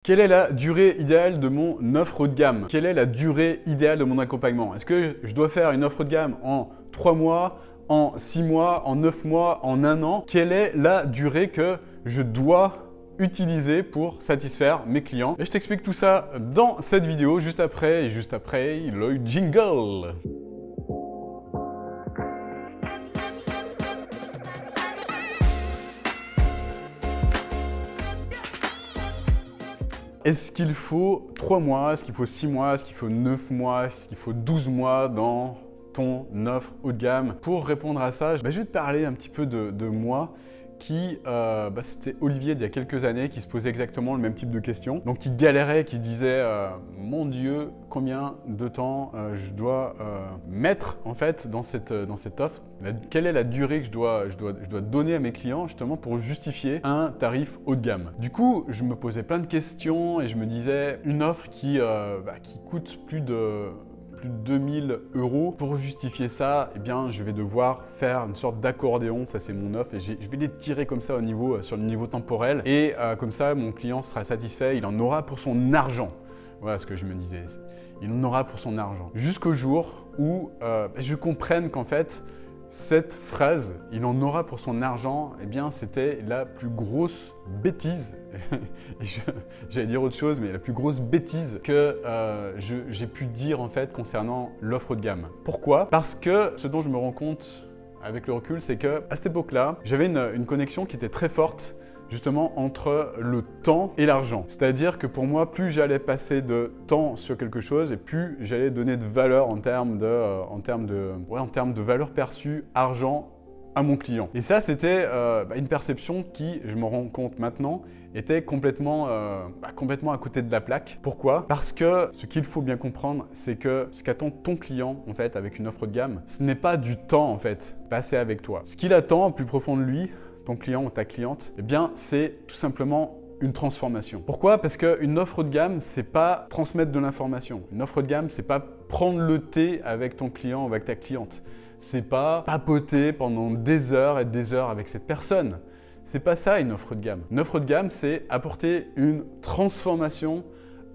Quelle est la durée idéale de mon offre haut de gamme? Quelle est la durée idéale de mon accompagnement? Est-ce que je dois faire une offre haut de gamme en 3 mois, en 6 mois, en 9 mois, en 1 an? Quelle est la durée que je dois utiliser pour satisfaire mes clients? Et je t'explique tout ça dans cette vidéo juste après le jingle. Est-ce qu'il faut 3 mois, est-ce qu'il faut 6 mois, est-ce qu'il faut 9 mois, est-ce qu'il faut 12 mois dans ton offre haut de gamme? Pour répondre à ça, je vais te parler un petit peu de moi qui, c'était Olivier d'il y a quelques années qui se posait exactement le même type de questions. Donc qui galérait, qui disait mon Dieu, combien de temps je dois mettre en fait dans cette offre? Quelle est la durée que je dois donner à mes clients justement pour justifier un tarif haut de gamme? Du coup, je me posais plein de questions et je me disais une offre qui coûte plus de 2000 €. Pour justifier ça, eh bien, je vais devoir faire une sorte d'accordéon. Ça, c'est mon offre et je vais les tirer comme ça sur le niveau temporel. Et comme ça, mon client sera satisfait. Il en aura pour son argent. Voilà ce que je me disais. Il en aura pour son argent. Jusqu'au jour où je comprenne qu'en fait, cette phrase, il en aura pour son argent, eh bien, c'était la plus grosse bêtise, j'allais dire autre chose, mais la plus grosse bêtise que j'ai pu dire en fait concernant l'offre haut de gamme. Pourquoi? Parce que ce dont je me rends compte avec le recul, c'est qu'à cette époque-là, j'avais une connexion qui était très forte justement entre le temps et l'argent. C'est-à-dire que pour moi, plus j'allais passer de temps sur quelque chose et plus j'allais donner de valeur en termes de valeur perçue, argent à mon client. Et ça, c'était une perception qui, je me rends compte maintenant, était complètement à côté de la plaque. Pourquoi? Parce que ce qu'il faut bien comprendre, c'est que ce qu'attend ton client en fait avec une offre de gamme, ce n'est pas du temps en fait passé avec toi. Ce qu'il attend au plus profond de lui, ton client ou ta cliente, eh bien, c'est tout simplement une transformation. Pourquoi? Parce qu'une offre de gamme, c'est pas transmettre de l'information. Une offre de gamme, c'est pas prendre le thé avec ton client ou avec ta cliente. C'est pas papoter pendant des heures et des heures avec cette personne. C'est pas ça une offre de gamme. Une offre de gamme, c'est apporter une transformation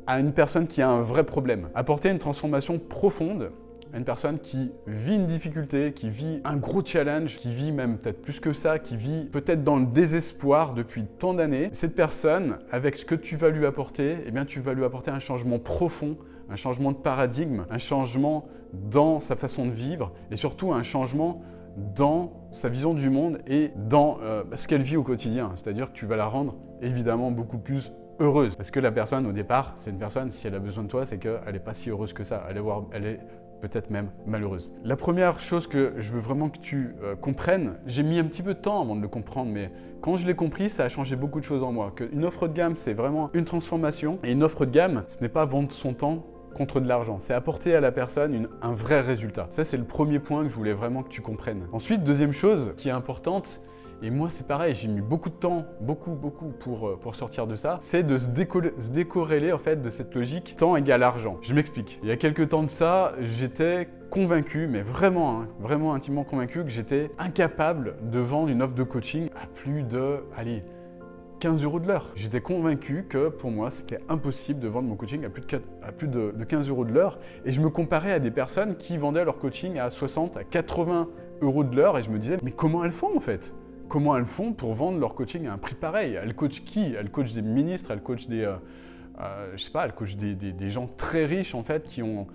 à une personne qui a un vrai problème. Apporter une transformation profonde à une personne qui vit une difficulté, qui vit un gros challenge, qui vit même peut-être plus que ça, qui vit peut-être dans le désespoir depuis tant d'années. Cette personne, avec ce que tu vas lui apporter, eh bien, tu vas lui apporter un changement profond, un changement de paradigme, un changement dans sa façon de vivre et surtout un changement dans sa vision du monde et dans ce qu'elle vit au quotidien. C'est-à-dire que tu vas la rendre évidemment beaucoup plus heureuse. Parce que la personne, au départ, c'est une personne, si elle a besoin de toi, c'est qu'elle n'est pas si heureuse que ça. Elle est peut-être même malheureuse. La première chose que je veux vraiment que tu comprennes, j'ai mis un petit peu de temps avant de le comprendre, mais quand je l'ai compris, ça a changé beaucoup de choses en moi. Qu'une offre de gamme, c'est vraiment une transformation. Et une offre de gamme, ce n'est pas vendre son temps contre de l'argent. C'est apporter à la personne un vrai résultat. Ça, c'est le premier point que je voulais vraiment que tu comprennes. Ensuite, deuxième chose qui est importante, et moi, c'est pareil, j'ai mis beaucoup de temps, beaucoup pour sortir de ça, c'est de se décorréler en fait de cette logique temps égale argent. Je m'explique. Il y a quelques temps de ça, j'étais convaincu, mais vraiment, vraiment intimement convaincu que j'étais incapable de vendre une offre de coaching à plus de, 15 € de l'heure. J'étais convaincu que pour moi, c'était impossible de vendre mon coaching à plus de 15 € de l'heure. Et je me comparais à des personnes qui vendaient leur coaching à 60, à 80 € de l'heure. Et je me disais, mais comment elles font en fait? Comment elles font pour vendre leur coaching à un prix pareil? Elles coachent qui? Elles coachent des ministres, elles coachent elles coachent des gens très riches en fait qui ont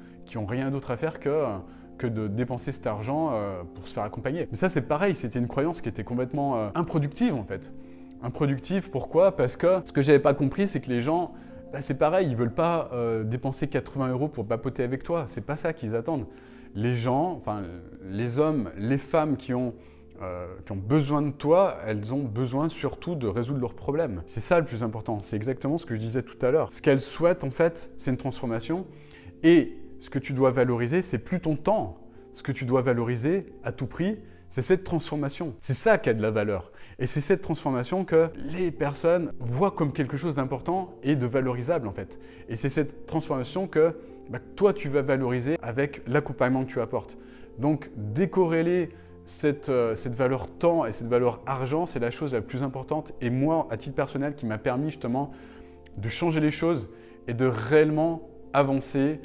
rien d'autre à faire que de dépenser cet argent pour se faire accompagner. Mais ça, c'est pareil, c'était une croyance qui était complètement improductive en fait. Improductive, pourquoi? Parce que ce que j'avais pas compris, c'est que les gens, c'est pareil, ils veulent pas dépenser 80 € pour papoter avec toi. C'est pas ça qu'ils attendent. Les gens, enfin les hommes, les femmes qui ont besoin de toi, elles ont besoin surtout de résoudre leurs problèmes. C'est ça le plus important. C'est exactement ce que je disais tout à l'heure. Ce qu'elles souhaitent en fait, c'est une transformation. Et ce que tu dois valoriser, c'est plus ton temps. Ce que tu dois valoriser à tout prix, c'est cette transformation. C'est ça qui a de la valeur. Et c'est cette transformation que les personnes voient comme quelque chose d'important et de valorisable en fait. Et c'est cette transformation que toi, tu vas valoriser avec l'accompagnement que tu apportes. Donc, décorréler cette valeur temps et cette valeur argent, c'est la chose la plus importante. Et moi, à titre personnel, qui m'a permis justement de changer les choses et de réellement avancer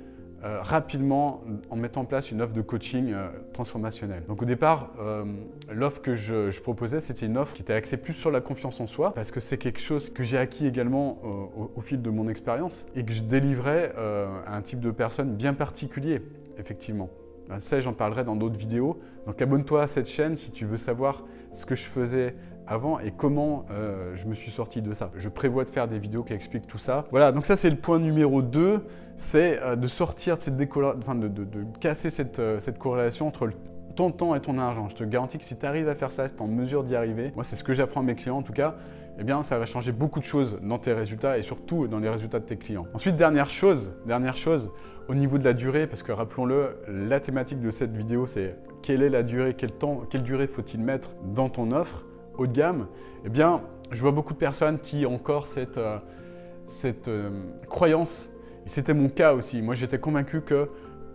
rapidement en mettant en place une offre de coaching transformationnelle. Donc au départ, l'offre que je proposais, c'était une offre qui était axée plus sur la confiance en soi, parce que c'est quelque chose que j'ai acquis également au fil de mon expérience et que je délivrais à un type de personne bien particulier, effectivement. Ça, j'en parlerai dans d'autres vidéos. Donc abonne-toi à cette chaîne si tu veux savoir ce que je faisais avant et comment je me suis sorti de ça. Je prévois de faire des vidéos qui expliquent tout ça. Voilà, donc ça c'est le point numéro 2, c'est de sortir de cette de casser cette corrélation entre ton temps et ton argent. Je te garantis que si tu arrives à faire ça, si tu es en mesure d'y arriver, moi c'est ce que j'apprends à mes clients en tout cas, eh bien ça va changer beaucoup de choses dans tes résultats et surtout dans les résultats de tes clients. Ensuite, dernière chose, au niveau de la durée, parce que rappelons-le, la thématique de cette vidéo c'est quelle est la durée, quelle durée faut-il mettre dans ton offre haut de gamme. Eh bien, je vois beaucoup de personnes qui ont encore cette croyance, et c'était mon cas aussi. Moi, j'étais convaincu que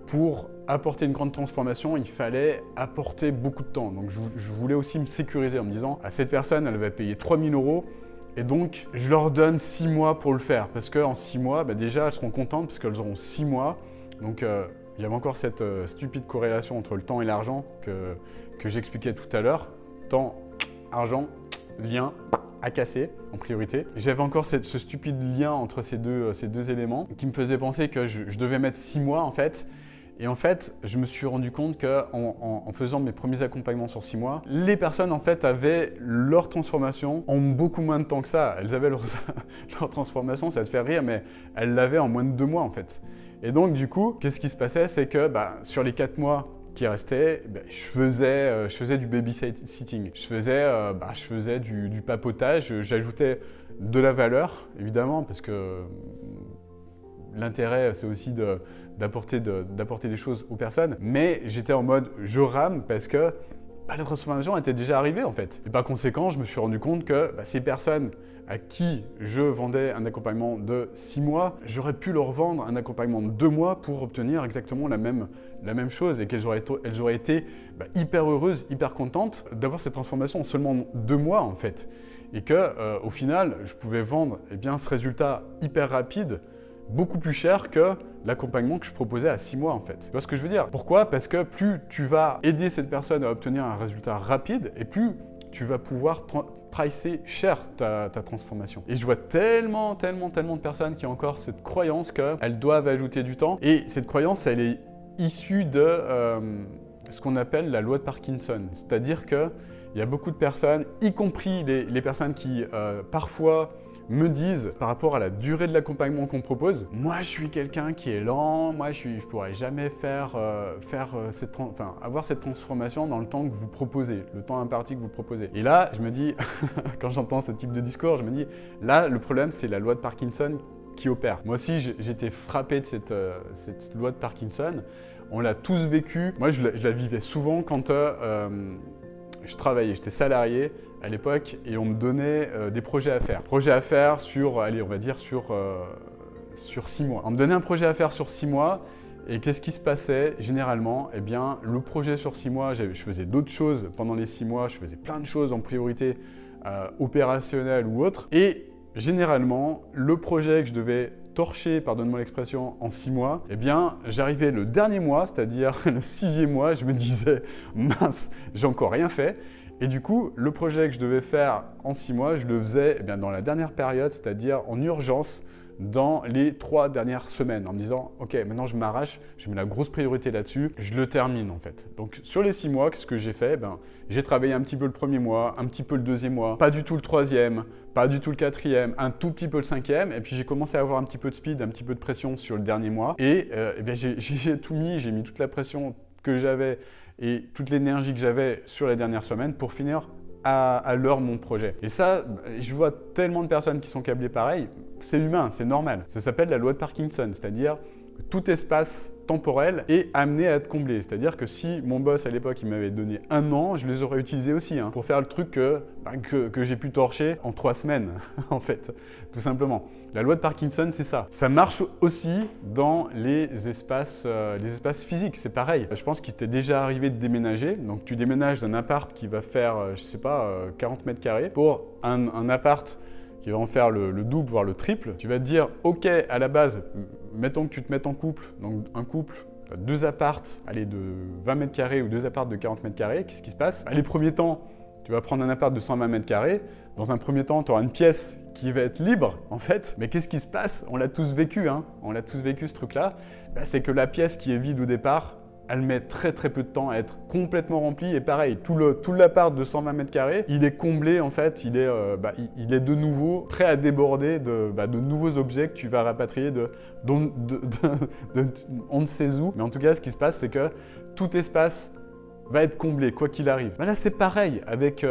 pour apporter une grande transformation, il fallait apporter beaucoup de temps. Donc, je voulais aussi me sécuriser en me disant, à cette personne, elle va payer 3 000 € et donc, je leur donne 6 mois pour le faire. Parce qu'en 6 mois, déjà, elles seront contentes parce qu'elles auront 6 mois. Donc, il y avait encore cette stupide corrélation entre le temps et l'argent que j'expliquais tout à l'heure. Temps, argent, lien à casser en priorité. J'avais encore ce stupide lien entre ces deux éléments qui me faisait penser que je devais mettre 6 mois en fait. Et en fait, je me suis rendu compte qu'en faisant mes premiers accompagnements sur 6 mois, les personnes en fait avaient leur transformation en beaucoup moins de temps que ça. Elles avaient leur transformation, ça te fait rire, mais elles l'avaient en moins de 2 mois en fait. Et donc du coup, qu'est-ce qui se passait? C'est que sur les 4 mois qui restait, je faisais du babysitting, je faisais du papotage, j'ajoutais de la valeur évidemment parce que l'intérêt c'est aussi d'apporter des choses aux personnes, mais j'étais en mode je rame parce que la transformation était déjà arrivée en fait. Et par conséquent, je me suis rendu compte que ces personnes à qui je vendais un accompagnement de 6 mois, j'aurais pu leur vendre un accompagnement de 2 mois pour obtenir exactement la même chose et qu'elles auraient été hyper heureuses, hyper contentes d'avoir cette transformation en seulement 2 mois en fait. Et qu'au final, je pouvais vendre ce résultat hyper rapide beaucoup plus cher que l'accompagnement que je proposais à 6 mois en fait. Tu vois ce que je veux dire? Pourquoi? Parce que plus tu vas aider cette personne à obtenir un résultat rapide et plus tu vas pouvoir pricer cher ta transformation. Et je vois tellement de personnes qui ont encore cette croyance qu'elles doivent ajouter du temps. Et cette croyance, elle est issue de ce qu'on appelle la loi de Parkinson. C'est-à-dire qu'il y a beaucoup de personnes, y compris les personnes qui parfois me disent par rapport à la durée de l'accompagnement qu'on propose, moi je suis quelqu'un qui est lent, moi je pourrais jamais avoir cette transformation dans le temps que vous proposez, le temps imparti que vous proposez. Et là, je me dis, quand j'entends ce type de discours, je me dis, là le problème c'est la loi de Parkinson qui opère. Moi aussi j'étais frappé de cette loi de Parkinson, on l'a tous vécu. Moi je la vivais souvent quand je travaillais, j'étais salarié à l'époque et on me donnait des projets à faire. Projets à faire sur, allez, on va dire sur 6 mois. On me donnait un projet à faire sur 6 mois et qu'est-ce qui se passait généralement? Eh bien, le projet sur 6 mois, je faisais d'autres choses pendant les 6 mois, je faisais plein de choses en priorité opérationnelle ou autre. Et généralement, le projet que je devais torcher, pardonne-moi l'expression, en 6 mois, eh bien, j'arrivais le dernier mois, c'est-à-dire le 6e mois, je me disais, mince, j'ai encore rien fait. Et du coup, le projet que je devais faire en 6 mois, je le faisais dans la dernière période, c'est-à-dire en urgence, dans les 3 dernières semaines, en me disant, ok, maintenant je m'arrache, je mets la grosse priorité là-dessus, je le termine en fait. Donc sur les 6 mois, qu'est-ce que j'ai fait? J'ai travaillé un petit peu le 1er mois, un petit peu le 2e mois, pas du tout le 3e, pas du tout le 4e, un tout petit peu le 5e, et puis j'ai commencé à avoir un petit peu de speed, un petit peu de pression sur le dernier mois, et j'ai tout mis, j'ai mis toute la pression que j'avais et toute l'énergie que j'avais sur les dernières semaines pour finir à l'heure mon projet. Et ça, je vois tellement de personnes qui sont câblées pareil, c'est humain, c'est normal. Ça s'appelle la loi de Parkinson, c'est-à-dire que tout espace temporel est amené à être comblé. C'est-à-dire que si mon boss à l'époque il m'avait donné 1 an, je les aurais utilisés aussi pour faire le truc que j'ai pu torcher en 3 semaines en fait, tout simplement. La loi de Parkinson, c'est ça. Ça marche aussi dans les espaces physiques, c'est pareil. Je pense qu'il t'est déjà arrivé de déménager. Donc tu déménages d'un appart qui va faire, je sais pas, 40 mètres carrés pour un appart qui va en faire le double, voire le triple. Tu vas te dire, ok, à la base, mettons que tu te mettes en couple, donc un couple, tu as 2 appartes, allez, de 20 mètres carrés ou 2 appartes de 40 mètres carrés, qu'est-ce qui se passe? Les premiers temps, tu vas prendre un appart de 120 mètres carrés. Dans un premier temps, tu auras une pièce qui va être libre, en fait. Mais qu'est-ce qui se passe? On l'a tous vécu, hein. On l'a tous vécu, ce truc-là. C'est que la pièce qui est vide au départ, elle met très très peu de temps à être complètement remplie. Et pareil, tout l'appart de 120 mètres carrés, il est comblé, en fait. Il est de nouveau prêt à déborder de nouveaux objets que tu vas rapatrier on ne sait où. Mais en tout cas, ce qui se passe, c'est que tout espace va être comblé, quoi qu'il arrive. Là, c'est pareil avec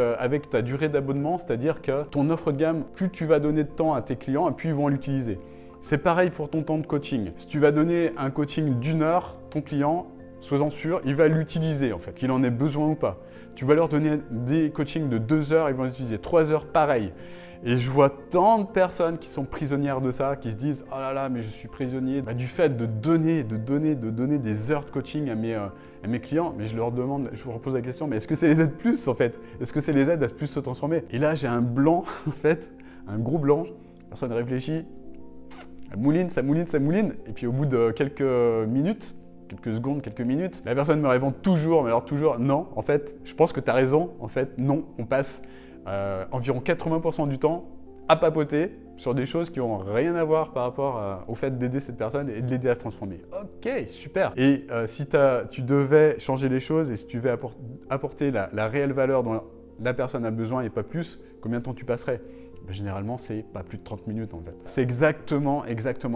ta durée d'abonnement, c'est-à-dire que ton offre de gamme, plus tu vas donner de temps à tes clients, et plus ils vont l'utiliser. C'est pareil pour ton temps de coaching. Si tu vas donner un coaching d'1 heure, ton client, sois-en sûr, il va l'utiliser en fait, qu'il en ait besoin ou pas. Tu vas leur donner des coachings de 2 heures, ils vont l'utiliser. 3 heures, pareil. Et je vois tant de personnes qui sont prisonnières de ça, qui se disent « Oh là là, mais je suis prisonnier du fait de donner des heures de coaching à mes clients. » Mais je leur repose la question, mais est-ce que c'est les aide plus en fait? Est-ce que c'est les aide à plus se transformer? Et là, j'ai un blanc, en fait, un gros blanc. Personne ne réfléchit. Ça mouline, ça mouline, ça mouline. Et puis au bout de quelques minutes, quelques secondes, quelques minutes, la personne me répond toujours, mais alors toujours, non, en fait, je pense que tu as raison, en fait, non, on passe environ 80% du temps à papoter sur des choses qui n'ont rien à voir par rapport au fait d'aider cette personne et de l'aider à se transformer. Ok, super. Et si tu devais changer les choses et si tu devais apporter la réelle valeur dont la personne a besoin et pas plus, combien de temps tu passerais? Généralement, c'est pas plus de 30 minutes en fait. C'est exactement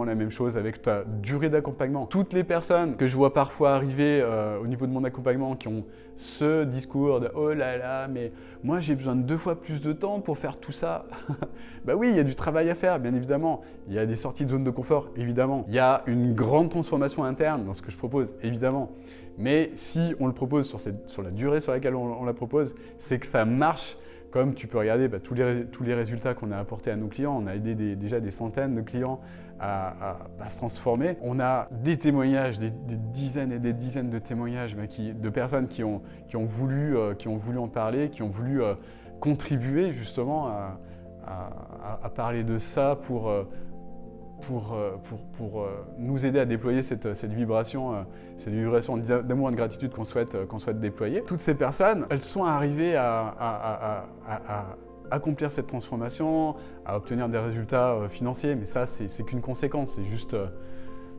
la même chose avec ta durée d'accompagnement. Toutes les personnes que je vois parfois arriver au niveau de mon accompagnement qui ont ce discours de « Oh là là, mais moi j'ai besoin de 2 fois plus de temps pour faire tout ça. » Bah oui, il y a du travail à faire, bien évidemment. Il y a des sorties de zone de confort, évidemment. Il y a une grande transformation interne dans ce que je propose, évidemment. Mais si on le propose sur la durée sur laquelle on la propose, c'est que ça marche. Comme tu peux regarder tous les résultats qu'on a apportés à nos clients, on a aidé déjà des centaines de clients à se transformer. On a des témoignages, des dizaines et des dizaines de témoignages de personnes qui ont voulu en parler, qui ont voulu contribuer justement à parler de ça pour nous aider à déployer cette vibration d'amour et de gratitude qu'on souhaite déployer. Toutes ces personnes, elles sont arrivées à accomplir cette transformation, à obtenir des résultats financiers, mais ça, c'est qu'une conséquence, c'est juste...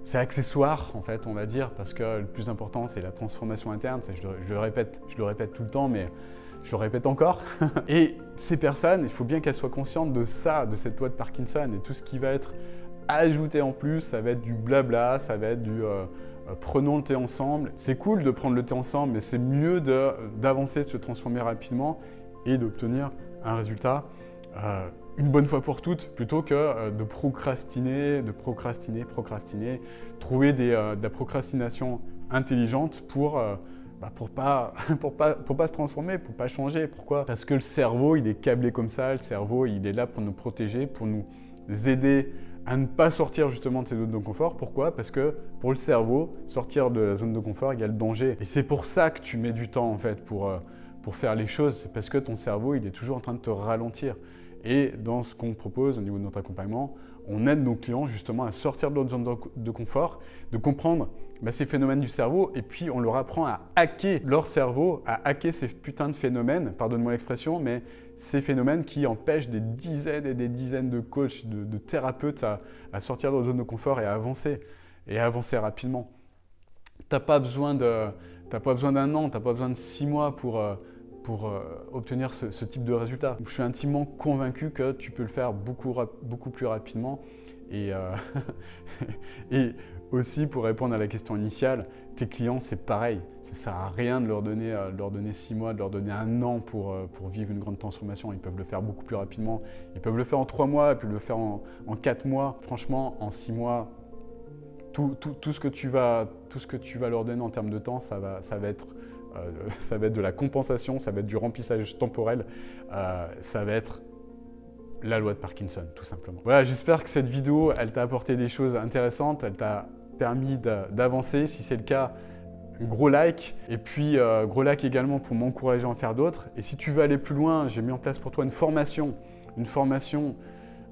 c'est accessoire, en fait, on va dire, parce que le plus important, c'est la transformation interne. Je le répète tout le temps, mais je le répète encore. Et ces personnes, il faut bien qu'elles soient conscientes de ça, de cette loi de Parkinson, et tout ce qui va être ajouté en plus, ça va être du blabla, ça va être du prenons le thé ensemble. C'est cool de prendre le thé ensemble, mais c'est mieux d'avancer, de se transformer rapidement et d'obtenir un résultat une bonne fois pour toutes, plutôt que de procrastiner, trouver de la procrastination intelligente pour pas se transformer, pour pas changer. Pourquoi? Parce que le cerveau, il est câblé comme ça, le cerveau, il est là pour nous protéger, pour nous aider à ne pas sortir justement de ces zones de confort. Pourquoi? Parce que pour le cerveau, sortir de la zone de confort égale danger. Et c'est pour ça que tu mets du temps en fait pour faire les choses. C'est parce que ton cerveau, il est toujours en train de te ralentir. Et dans ce qu'on propose au niveau de notre accompagnement, on aide nos clients justement à sortir de leur zone de confort, de comprendre ces phénomènes du cerveau, et puis on leur apprend à hacker leur cerveau, à hacker ces putains de phénomènes, pardonne-moi l'expression, mais ces phénomènes qui empêchent des dizaines et des dizaines de coachs, de thérapeutes à sortir de leur zone de confort et à avancer rapidement. T'as pas besoin d'un an, t'as pas besoin de 6 mois pour obtenir ce type de résultat. Je suis intimement convaincu que tu peux le faire beaucoup plus rapidement. Et, et aussi, pour répondre à la question initiale, tes clients, c'est pareil. Ça ne sert à rien de leur donner 6 mois, de leur donner 1 an pour vivre une grande transformation. Ils peuvent le faire beaucoup plus rapidement. Ils peuvent le faire en 3 mois, ils peuvent le faire en 4 mois. Franchement, en 6 mois, tout ce que tu vas leur donner en termes de temps, ça va être de la compensation, ça va être du remplissage temporel, ça va être la loi de Parkinson, tout simplement. Voilà, j'espère que cette vidéo, elle t'a apporté des choses intéressantes, elle t'a permis d'avancer. Si c'est le cas, gros like. Et puis, gros like également pour m'encourager à en faire d'autres. Et si tu veux aller plus loin, j'ai mis en place pour toi une formation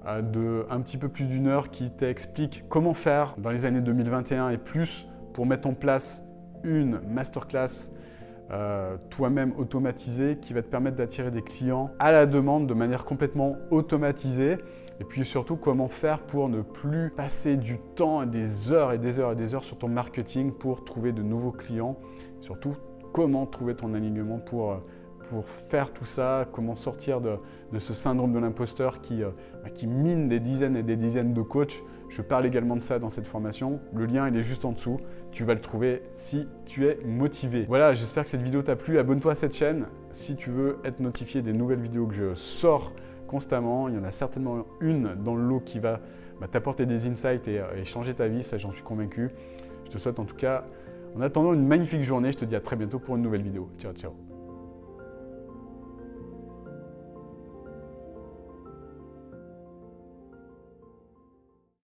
de un petit peu plus d'une heure qui t'explique comment faire dans les années 2021 et plus pour mettre en place une masterclass toi-même automatisée qui va te permettre d'attirer des clients à la demande de manière complètement automatisée. Et puis surtout, comment faire pour ne plus passer du temps et des heures et des heures et des heures sur ton marketing pour trouver de nouveaux clients. Surtout, comment trouver ton alignement pour faire tout ça, comment sortir de ce syndrome de l'imposteur qui mine des dizaines et des dizaines de coachs. Je parle également de ça dans cette formation. Le lien, il est juste en dessous. Tu vas le trouver si tu es motivé. Voilà, j'espère que cette vidéo t'a plu. Abonne-toi à cette chaîne si tu veux être notifié des nouvelles vidéos que je sors constamment. Il y en a certainement une dans le lot qui va t'apporter des insights et changer ta vie, ça j'en suis convaincu. Je te souhaite en tout cas, en attendant, une magnifique journée. Je te dis à très bientôt pour une nouvelle vidéo. Ciao, ciao.